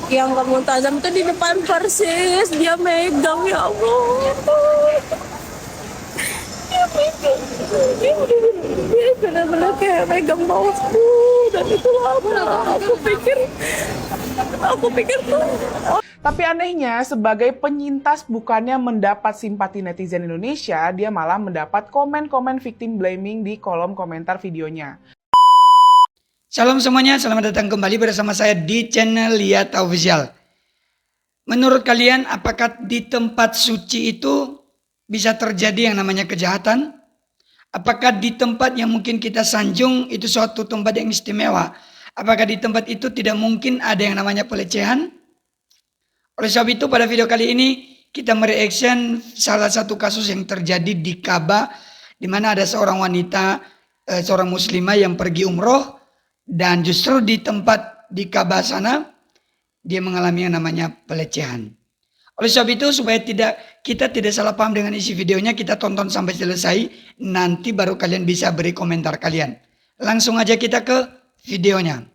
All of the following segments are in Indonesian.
Yang kamu tajam itu di depan persis, dia megang, ya Allah. Dia megang, dia benar-benar kayak megang bawahku, dan itu lama. Aku pikir tuh. Tapi anehnya, sebagai penyintas bukannya mendapat simpati netizen Indonesia, dia malah mendapat komen-komen victim blaming di kolom komentar videonya. Salam semuanya, selamat datang kembali bersama saya di channel Lihat Official. Menurut kalian, apakah di tempat suci itu bisa terjadi yang namanya kejahatan? Apakah di tempat yang mungkin kita sanjung itu suatu tempat yang istimewa? Apakah di tempat itu tidak mungkin ada yang namanya pelecehan? Oleh sebab itu pada video kali ini kita mereaction salah satu kasus yang terjadi di Ka'bah, di mana ada seorang wanita, seorang muslimah yang pergi umroh. Dan justru di tempat di Ka'bah sana, dia mengalami yang namanya pelecehan. Oleh sebab itu, supaya kita tidak salah paham dengan isi videonya, kita tonton sampai selesai. Nanti baru kalian bisa beri komentar kalian. Langsung aja kita ke videonya.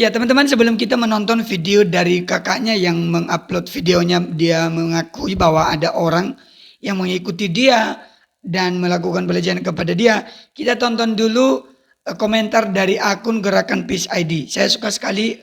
Ya teman-teman, sebelum kita menonton video dari kakaknya yang mengupload videonya, dia mengakui bahwa ada orang yang mengikuti dia dan melakukan pelecehan kepada dia. Kita tonton dulu komentar dari akun Gerakan Peace ID. Saya suka sekali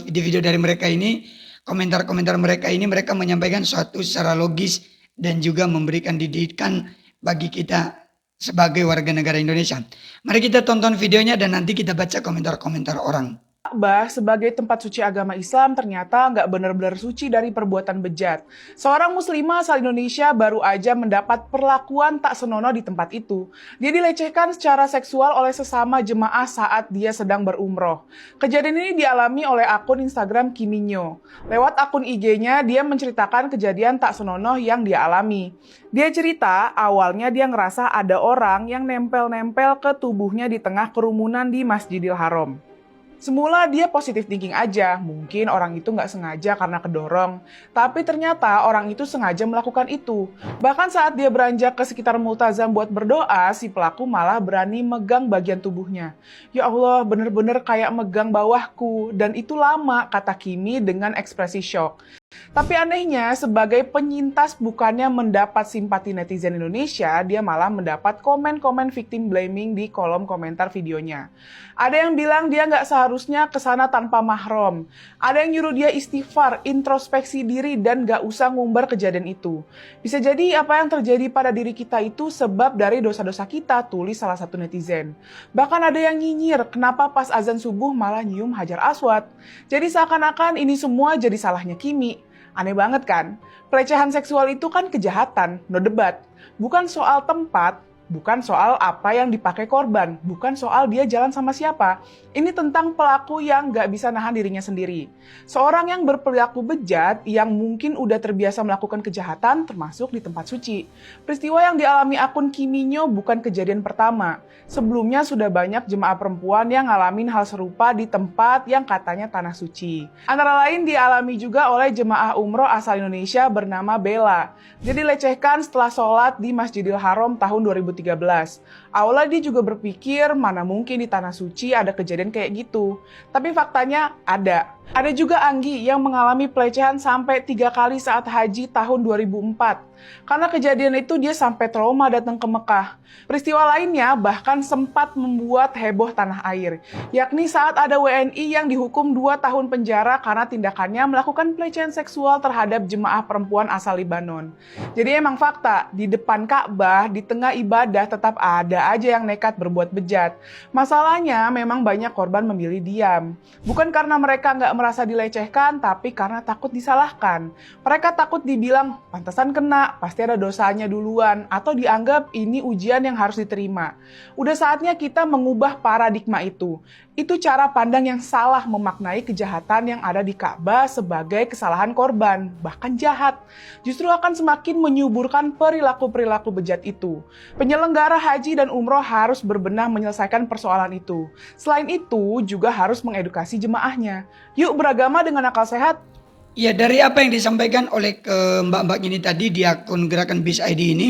video-video dari mereka ini. Komentar-komentar mereka ini, mereka menyampaikan suatu secara logis dan juga memberikan didikan bagi kita sebagai warga negara Indonesia. Mari kita tonton videonya dan nanti kita baca komentar-komentar orang. Ka'bah sebagai tempat suci agama Islam ternyata nggak benar-benar suci dari perbuatan bejat. Seorang muslimah asal Indonesia baru aja mendapat perlakuan tak senonoh di tempat itu. Dia dilecehkan secara seksual oleh sesama jemaah saat dia sedang berumroh. Kejadian ini dialami oleh akun Instagram Kiminyo. Lewat akun IG-nya, dia menceritakan kejadian tak senonoh yang dia alami. Dia cerita awalnya dia ngerasa ada orang yang nempel-nempel ke tubuhnya di tengah kerumunan di Masjidil Haram. Semula dia positif thinking aja, mungkin orang itu nggak sengaja karena kedorong. Tapi ternyata orang itu sengaja melakukan itu. Bahkan saat dia beranjak ke sekitar multazam buat berdoa, si pelaku malah berani megang bagian tubuhnya. Ya Allah, bener-bener kayak megang bawahku. Dan itu lama, kata Kimi dengan ekspresi shock. Tapi anehnya, sebagai penyintas bukannya mendapat simpati netizen Indonesia, dia malah mendapat komen-komen victim blaming di kolom komentar videonya. Ada yang bilang dia nggak seharusnya kesana tanpa mahram. Ada yang nyuruh dia istighfar, introspeksi diri, dan nggak usah ngumbar kejadian itu. Bisa jadi apa yang terjadi pada diri kita itu sebab dari dosa-dosa kita, tulis salah satu netizen. Bahkan ada yang nyinyir, kenapa pas azan subuh malah nyium Hajar Aswad. Jadi seakan-akan ini semua jadi salahnya Kimi. Aneh banget kan? Pelecehan seksual itu kan kejahatan, no debat. Bukan soal tempat, bukan soal apa yang dipakai korban, bukan soal dia jalan sama siapa. Ini tentang pelaku yang gak bisa nahan dirinya sendiri. Seorang yang berperilaku bejat, yang mungkin udah terbiasa melakukan kejahatan, termasuk di tempat suci. Peristiwa yang dialami akun Kiminyo bukan kejadian pertama. Sebelumnya sudah banyak jemaah perempuan yang ngalamin hal serupa di tempat yang katanya tanah suci. Antara lain dialami juga oleh jemaah umroh asal Indonesia bernama Bella. Dia dilecehkan setelah sholat di Masjidil Haram tahun 2013. Awalnya dia juga berpikir mana mungkin di tanah suci ada kejadian kayak gitu. Tapi faktanya ada. Ada juga Anggi yang mengalami pelecehan sampai 3 kali saat haji tahun 2004. Karena kejadian itu dia sampai trauma datang ke Mekah. Peristiwa lainnya bahkan sempat membuat heboh tanah air. Yakni saat ada WNI yang dihukum 2 tahun penjara karena tindakannya melakukan pelecehan seksual terhadap jemaah perempuan asal Libanon. Jadi emang fakta, di depan Ka'bah, di tengah ibadah tetap ada aja yang nekat berbuat bejat. Masalahnya memang banyak korban memilih diam. Bukan karena mereka nggak merasa dilecehkan, tapi karena takut disalahkan. Mereka takut dibilang, pantesan kena, pasti ada dosanya duluan, atau dianggap ini ujian yang harus diterima. Udah saatnya kita mengubah paradigma itu. Itu cara pandang yang salah memaknai kejahatan yang ada di Ka'bah sebagai kesalahan korban, bahkan jahat. Justru akan semakin menyuburkan perilaku-perilaku bejat itu. Penyelenggara haji dan umroh harus berbenah menyelesaikan persoalan itu. Selain itu, juga harus mengedukasi jemaahnya. Yuk beragama dengan akal sehat. Ya, dari apa yang disampaikan oleh mbak-mbak ini tadi di akun Gerakan Peace ID ini,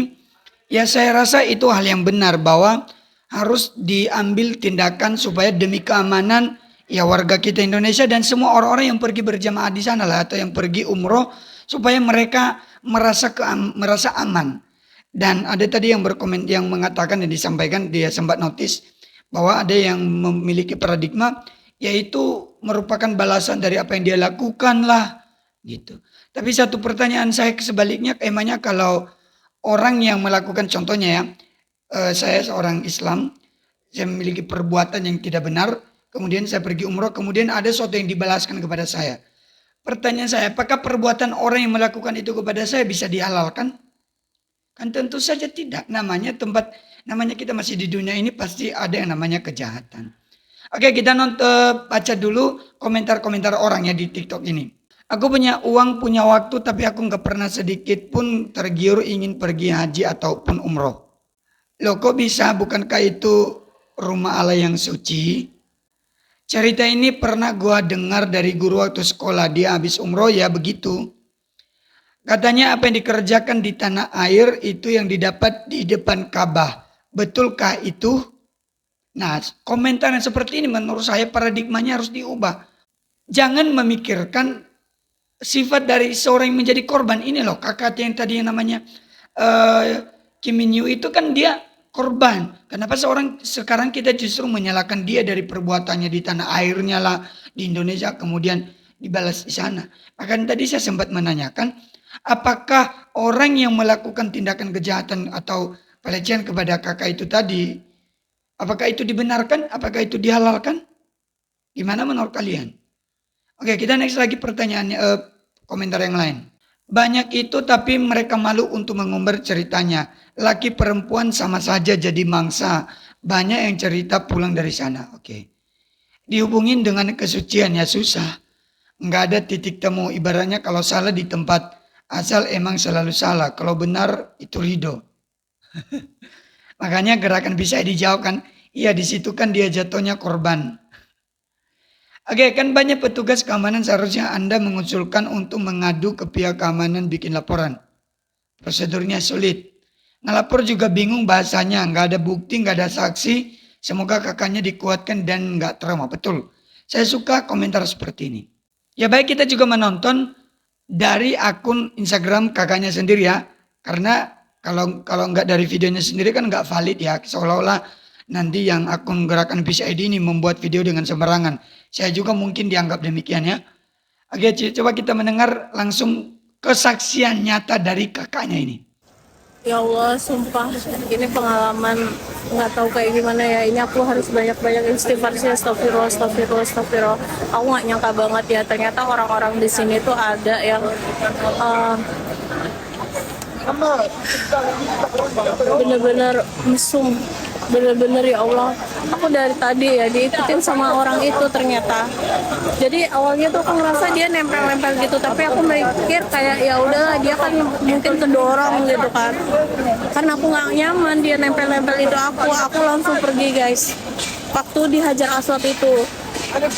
ya saya rasa itu hal yang benar bahwa harus diambil tindakan supaya demi keamanan ya warga kita Indonesia dan semua orang-orang yang pergi berjamaah di sana lah atau yang pergi umroh supaya mereka merasa aman. Dan ada tadi yang yang mengatakan dan disampaikan dia sempat notice bahwa ada yang memiliki paradigma yaitu merupakan balasan dari apa yang dia lakukan lah gitu. Tapi satu pertanyaan saya sebaliknya, emangnya kalau orang yang melakukan contohnya ya, saya seorang Islam, saya memiliki perbuatan yang tidak benar, kemudian saya pergi umroh, kemudian ada sesuatu yang dibalaskan kepada saya. Pertanyaan saya, apakah perbuatan orang yang melakukan itu kepada saya bisa dihalalkan? Kan tentu saja tidak. Namanya kita masih di dunia ini pasti ada yang namanya kejahatan. Oke, kita baca dulu komentar-komentar orang ya di TikTok ini. Aku punya uang, punya waktu, tapi aku nggak pernah sedikit pun tergiur ingin pergi haji ataupun umroh. Loh kok bisa? Bukankah itu rumah Allah yang suci? Cerita ini pernah gua dengar dari guru waktu sekolah. Dia habis umroh ya begitu. Katanya apa yang dikerjakan di tanah air itu yang didapat di depan Ka'bah. Betulkah itu? Nah, komentar yang seperti ini menurut saya paradigmanya harus diubah. Jangan memikirkan sifat dari seorang yang menjadi korban. Ini loh kakak yang tadi yang namanya Kim Min Yu itu kan dia korban. Kenapa sekarang kita justru menyalahkan dia dari perbuatannya di tanah airnya lah di Indonesia kemudian dibalas di sana. Bahkan tadi saya sempat menanyakan apakah orang yang melakukan tindakan kejahatan atau pelecehan kepada kakak itu tadi, apakah itu dibenarkan? Apakah itu dihalalkan? Gimana menurut kalian? Oke, kita next lagi pertanyaannya, komentar yang lain. Banyak itu tapi mereka malu untuk mengumbar ceritanya. Laki perempuan sama saja jadi mangsa. Banyak yang cerita pulang dari sana. Oke. Dihubungin dengan kesucian ya susah. Nggak ada titik temu. Ibaratnya kalau salah di tempat asal emang selalu salah. Kalau benar itu ridho. Makanya gerakan bisa dijauhkan. Iya di situ kan dia jatuhnya korban. Oke, kan banyak petugas keamanan seharusnya Anda mengusulkan untuk mengadu ke pihak keamanan bikin laporan. Prosedurnya sulit. Ngelapor juga bingung bahasanya, nggak ada bukti, nggak ada saksi. Semoga kakaknya dikuatkan dan nggak trauma. Betul. Saya suka komentar seperti ini. Ya baik, kita juga menonton dari akun Instagram kakaknya sendiri ya. Karena kalau nggak dari videonya sendiri kan nggak valid ya. Seolah-olah nanti yang akun gerakan Peace ID ini membuat video dengan sembarangan. Saya juga mungkin dianggap demikian ya. Oke, coba kita mendengar langsung kesaksian nyata dari kakaknya ini. Ya Allah, sumpah ini pengalaman nggak tahu kayak gimana ya. Ini aku harus banyak-banyak istighfar sih. Astagfirullah, astagfirullah, astagfirullah. Aku nggak nyangka banget ya. Ternyata orang-orang di sini tuh ada yang bener-bener mesum, bener-bener ya Allah. Aku dari tadi ya diikutin sama orang itu ternyata. Jadi awalnya tuh aku ngerasa dia nempel-nempel gitu, tapi aku mikir kayak ya udah dia kan mungkin kedorong gitu kan. Karena aku nggak nyaman dia nempel-nempel itu aku langsung pergi guys. Waktu di Hajar Aswad itu,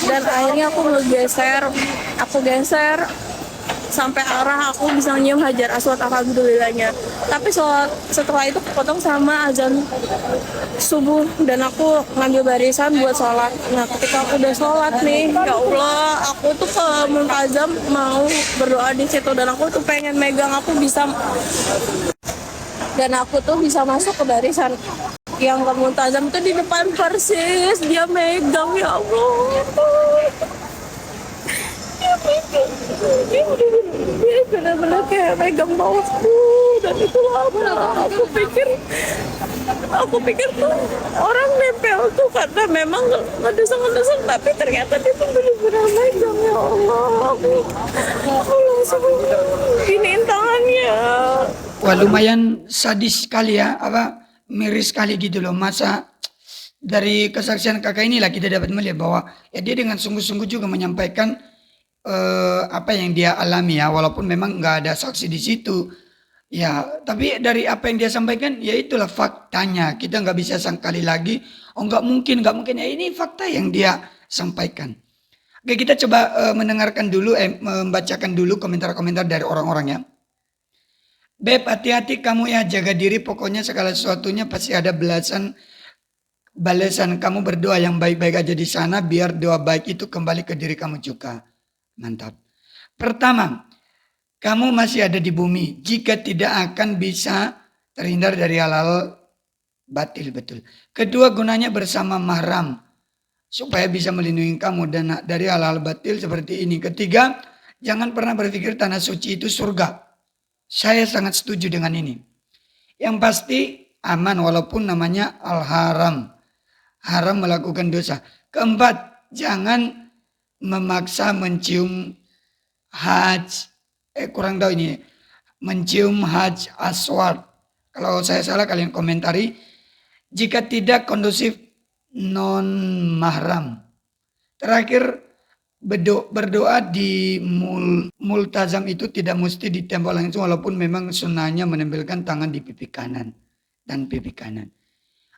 dan akhirnya aku geser sampai arah aku bisa nyium Hajar Aswad, alhamdulillahnya. Tapi setelah itu kepotong sama azan subuh dan aku ngambil barisan buat sholat. Nah ketika aku udah sholat nih, ya Allah, aku tuh ke Muntazam mau berdoa di situ dan aku tuh pengen megang, aku bisa masuk ke barisan yang ke Muntazam itu di depan persis dia megang, ya Allah. Dia benar-benar kayak megang bawahku dan itu lama. Aku pikir tuh orang nempel tuh karena memang ngedeseng-ngedeseng, tapi ternyata dia tuh benar-benar megang, ya Allah. Aku langsung giniin tangannya. Wah lumayan sadis sekali ya, miris sekali gitu loh. Masa dari kesaksian kakak inilah kita dapat melihat bahwa ya dia dengan sungguh-sungguh juga menyampaikan apa yang dia alami ya, walaupun memang nggak ada saksi di situ ya, tapi dari apa yang dia sampaikan ya itulah faktanya. Kita nggak bisa sangkali lagi, oh nggak mungkin ya, ini fakta yang dia sampaikan. Oke, kita coba mendengarkan dulu, membacakan dulu komentar-komentar dari orang-orang ya. Beb, hati-hati kamu ya, jaga diri, pokoknya segala sesuatunya pasti ada belasan balasan kamu berdoa yang baik-baik aja di sana, biar doa baik itu kembali ke diri kamu juga. Mantap. Pertama, kamu masih ada di bumi. Jika tidak akan bisa terhindar dari hal-hal batil, betul. Kedua, gunanya bersama mahram supaya bisa melindungi kamu dari hal-hal batil seperti ini. Ketiga, jangan pernah berpikir tanah suci itu surga. Saya sangat setuju dengan ini. Yang pasti aman walaupun namanya al-haram. Haram melakukan dosa. Keempat, jangan memaksa mencium kurang tahu ini. Mencium haj aswad. Kalau saya salah kalian komentari. Jika tidak kondusif non mahram. Terakhir, berdoa di multazam itu tidak mesti ditembak langsung walaupun memang sunnahnya menempelkan tangan di pipi kanan dan pipi kanan.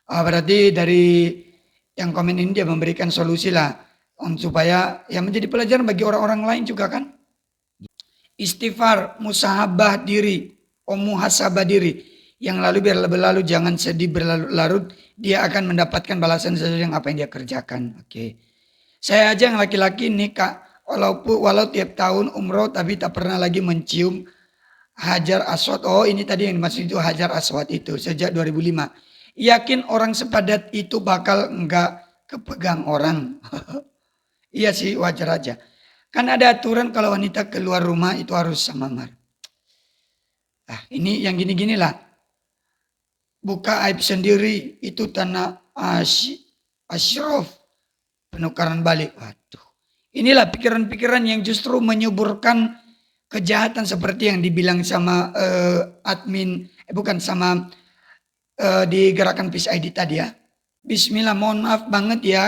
Berarti dari yang komen ini dia memberikan solusi lah supaya ya menjadi pelajaran bagi orang-orang lain juga kan. Istighfar, musahabah diri, muhasabah diri. Yang lalu biar berlalu, jangan sedih berlarut-larut. Dia akan mendapatkan balasan sesuai dengan apa yang dia kerjakan. Oke. Saya aja yang laki-laki nikah, walau tiap tahun umroh tapi tak pernah lagi mencium hajar aswad. Oh ini tadi yang dimaksud itu hajar aswad itu sejak 2005. Yakin orang sepadat itu bakal enggak kepegang orang. Iya sih wajar aja. Kan ada aturan kalau wanita keluar rumah itu harus sama mahar. Ini yang gini-gini lah. Buka aib sendiri itu tanah asyraf. Penukaran balik. Waduh. Inilah pikiran-pikiran yang justru menyuburkan kejahatan seperti yang dibilang sama sama di gerakan Peace ID tadi ya. Bismillah, mohon maaf banget ya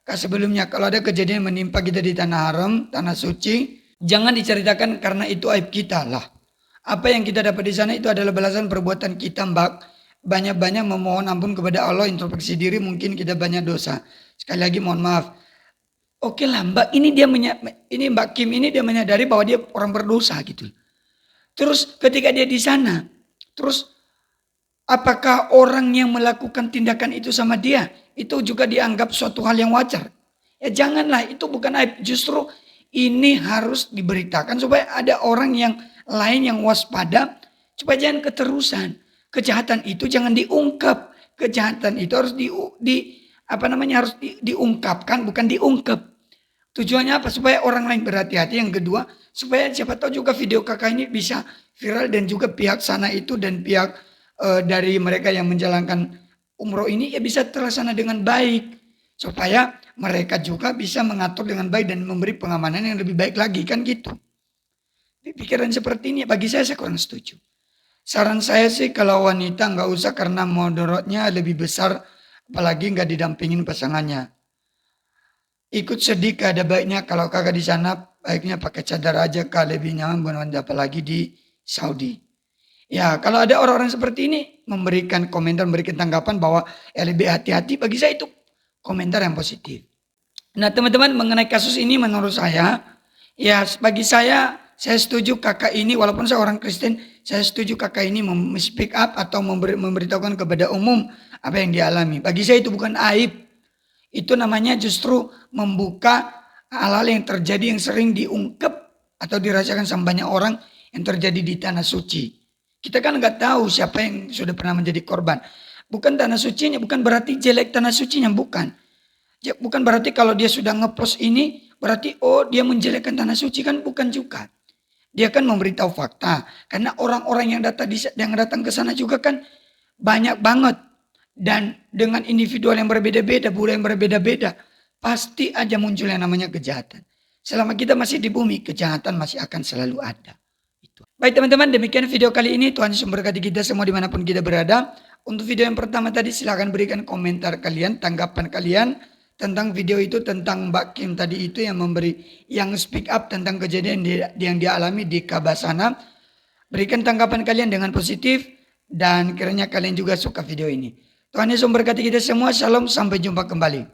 Kak sebelumnya. Kalau ada kejadian menimpa kita di tanah haram, tanah suci, jangan diceritakan karena itu aib kita lah. Apa yang kita dapat di sana itu adalah balasan perbuatan kita, Mbak. Banyak-banyak memohon ampun kepada Allah, introspeksi diri, mungkin kita banyak dosa. Sekali lagi mohon maaf. Oke lah Mbak, ini Mbak Kim ini dia menyadari bahwa dia orang berdosa gitu. Terus ketika dia di sana, terus apakah orang yang melakukan tindakan itu sama dia, itu juga dianggap suatu hal yang wajar? Ya janganlah, itu bukan aib. Justru ini harus diberitakan supaya ada orang yang lain yang waspada, supaya jangan keterusan. Kejahatan itu jangan diungkap. Kejahatan itu harus harus diungkapkan, bukan diungkap. Tujuannya apa? Supaya orang lain berhati-hati. Yang kedua, supaya siapa tahu juga video kakak ini bisa viral dan juga pihak sana itu dan pihak dari mereka yang menjalankan umroh ini ya bisa terlaksana dengan baik. Supaya mereka juga bisa mengatur dengan baik dan memberi pengamanan yang lebih baik lagi kan gitu. Pikiran seperti ini bagi saya kurang setuju. Saran saya sih kalau wanita nggak usah karena mudaratnya lebih besar, apalagi nggak didampingin pasangannya. Ikut sedikit ada baiknya kalau kakak di sana baiknya pakai cadar aja kak, lebih nyaman wanita apalagi di Saudi. Ya kalau ada orang-orang seperti ini memberikan komentar, memberikan tanggapan bahwa ya lebih hati-hati, bagi saya itu komentar yang positif. Nah teman-teman mengenai kasus ini menurut saya ya bagi saya setuju kakak ini walaupun saya orang Kristen, saya setuju kakak ini speak up atau memberitahukan kepada umum apa yang dialami. Bagi saya itu bukan aib. Itu namanya justru membuka hal-hal yang terjadi yang sering diungkap atau dirasakan sama banyak orang yang terjadi di tanah suci. Kita kan nggak tahu siapa yang sudah pernah menjadi korban. Bukan tanah sucinya, bukan berarti jelek tanah sucinya, bukan. Bukan berarti kalau dia sudah ngepost ini berarti dia menjelekkan tanah suci, kan bukan juga. Dia kan memberitahu fakta. Karena orang-orang yang datang ke sana juga kan banyak banget. Dan dengan individual yang berbeda-beda, budaya yang berbeda-beda, pasti aja muncul yang namanya kejahatan. Selama kita masih di bumi, kejahatan masih akan selalu ada. Baik teman-teman, demikian video kali ini. Tuhan Yesus memberkati kita semua dimanapun kita berada. Untuk video yang pertama tadi silahkan berikan komentar kalian, tanggapan kalian tentang video itu, tentang Mbak Kim tadi itu yang speak up tentang kejadian yang dia alami di Ka'bah sana. Berikan tanggapan kalian dengan positif dan kiranya kalian juga suka video ini. Tuhan Yesus memberkati kita semua. Shalom, sampai jumpa kembali.